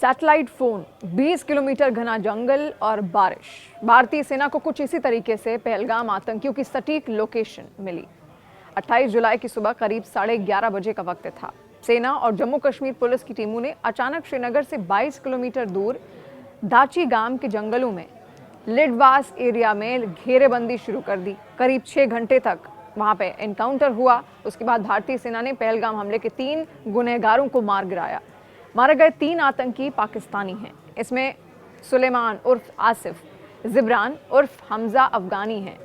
Satellite phone, 20 kilometre घना जंगल और बारिश। भारतीय सेना को कुछ इसी तरीके से पहलगाम आतंकियों की सटीक लोकेशन मिली। 28 जुलाई की सुबह करीब 11:30 बजे का वक्त था। सेना और जम्मू कश्मीर पुलिस की टीमों ने अचानक श्रीनगर से 22 किलोमीटर दूर दाची गांव के जंगलों में लिडवास एरिया में घेरेबंदी शुरू कर दी। करीब 6 घंटे तक वहां पे एनकाउंटर हुआ। उसके बाद भारतीय सेना ने पहलगाम हमले के 3 गुनहगारों को मार गिराया। मारे गए 3 आतंकी पाकिस्तानी हैं। इसमें सुलेमान उर्फ आसिफ, जिब्रान उर्फ हमजा अफगानी हैं।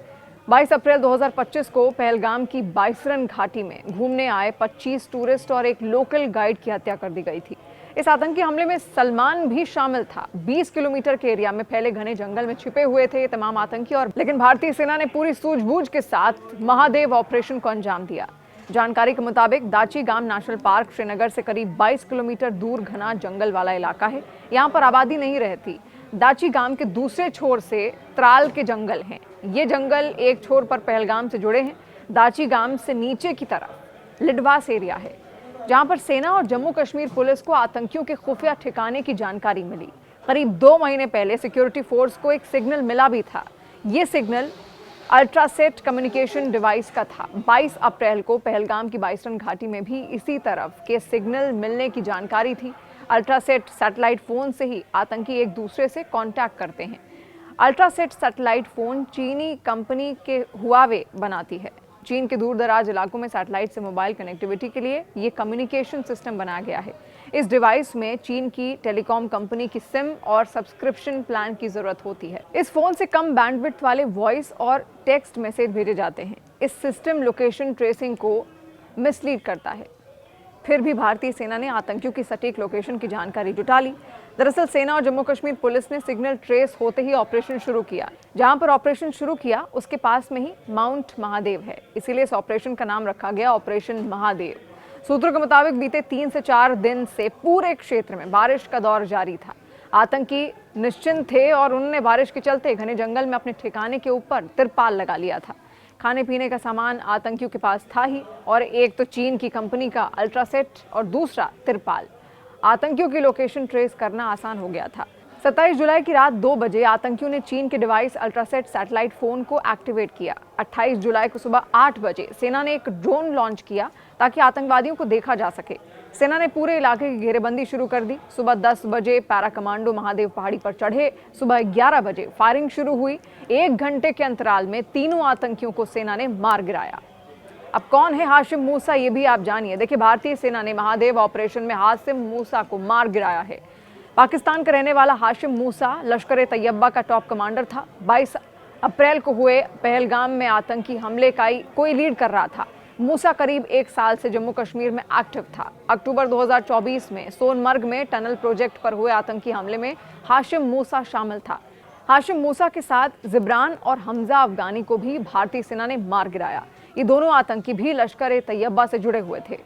22 अप्रैल 2025 को पहलगाम की बाइसरन घाटी में घूमने आए 25 टूरिस्ट और एक लोकल गाइड की हत्या कर दी गई थी। इस आतंकी हमले में सलमान भी शामिल था। 20 किलोमीटर के एरिया में फैले घने जंगल में छिपे हुए थे ये तमाम आतंकी, और लेकिन भारतीय सेना ने पूरी सूझबूझ के साथ महादेव ऑपरेशन को अंजाम दिया। जानकारी के मुताबिक दाची गांव नेशनल पार्क श्रीनगर से करीब 22 किलोमीटर दूर घना जंगल वाला इलाका है। यहाँ पर आबादी नहीं रहती। दाची गांव के दूसरे छोर से त्राल के जंगल हैं। ये जंगल एक छोर पर पहलगाम से जुड़े हैं। दाची गांव से नीचे की तरफ लिडवास एरिया है, जहां पर सेना और जम्मू कश्मीर पुलिस को आतंकियों के खुफिया ठिकाने की जानकारी मिली। करीब 2 महीने पहले सिक्योरिटी फोर्स को एक सिग्नल मिला भी था। ये सिग्नल अल्ट्रासेट कम्युनिकेशन डिवाइस का था। 22 अप्रैल को पहलगाम की बाइसरन घाटी में भी इसी तरफ के सिग्नल मिलने की जानकारी थी। अल्ट्रासेट सैटेलाइट फोन से ही आतंकी एक दूसरे से कांटेक्ट करते हैं। अल्ट्रासेट सैटेलाइट फोन चीनी कंपनी के हुआवे बनाती है। चीन के दूर दराज इलाकों में सैटेलाइट से मोबाइल कनेक्टिविटी के लिए ये कम्युनिकेशन सिस्टम बनाया गया है। इस डिवाइस में चीन की टेलीकॉम कंपनी की सिम और सब्सक्रिप्शन प्लान की जरूरत होती है। इस फोन से कम बैंडविड्थ वाले वॉइस और टेक्स्ट मैसेज भेजे जाते हैं। इस सिस्टम लोकेशन ट्रेसिंग को मिसलीड करता है। फिर भी भारतीय सेना ने आतंकियों की सटीक लोकेशन की जानकारी जुटा ली। दरअसल सेना और जम्मू कश्मीर पुलिस ने सिग्नल ट्रेस होते ही ऑपरेशन शुरू किया। जहां पर ऑपरेशन शुरू किया उसके पास में ही माउंट महादेव है, इसीलिए इस ऑपरेशन का नाम रखा गया ऑपरेशन महादेव। सूत्रों के मुताबिक बीते 3 से 4 दिन से पूरे क्षेत्र में बारिश का दौर जारी था। आतंकी निश्चिंत थे और उन्होंने बारिश के चलते घने जंगल में अपने ठिकाने के ऊपर तिरपाल लगा लिया था। खाने पीने का सामान आतंकियों के पास था ही, और एक तो चीन की कंपनी का अल्ट्रासेट और दूसरा तिरपाल। आतंकियों की लोकेशन ट्रेस करना आसान हो गया था। 27 जुलाई की रात 2 बजे आतंकियों ने चीन के डिवाइस अल्ट्रासेट सैटेलाइट फोन को एक्टिवेट किया। 28 जुलाई को सुबह 8 बजे सेना ने एक ड्रोन लॉन्च किया ताकि आतंकवादियों को देखा जा सके। सेना ने पूरे इलाके की घेरेबंदी शुरू कर दी। सुबह 10 बजे पैरा कमांडो महादेव पहाड़ी पर चढ़े। सुबह 11 बजे फायरिंग शुरू हुई। 1 घंटे के अंतराल में तीनों आतंकियों को सेना ने मार गिराया। अब कौन है हाशिम मूसा, ये भी आप जानिए। देखिए, भारतीय सेना ने महादेव ऑपरेशन में हाशिम मूसा को मार गिराया है। पाकिस्तान का रहने वाला हाशिम मूसा लश्कर ए तैयबा का टॉप कमांडर था। 22 अप्रैल को हुए पहलगाम में आतंकी हमले का कोई लीड कर रहा था। मूसा करीब 1 साल से जम्मू कश्मीर में एक्टिव था। अक्टूबर 2024 में सोनमर्ग में टनल प्रोजेक्ट पर हुए आतंकी हमले में हाशिम मूसा शामिल था। हाशिम मूसा के साथ जिब्रान और हमजा अफगानी को भी भारतीय सेना ने मार गिराया। ये दोनों आतंकी भी लश्कर ए तैयबा से जुड़े हुए थे।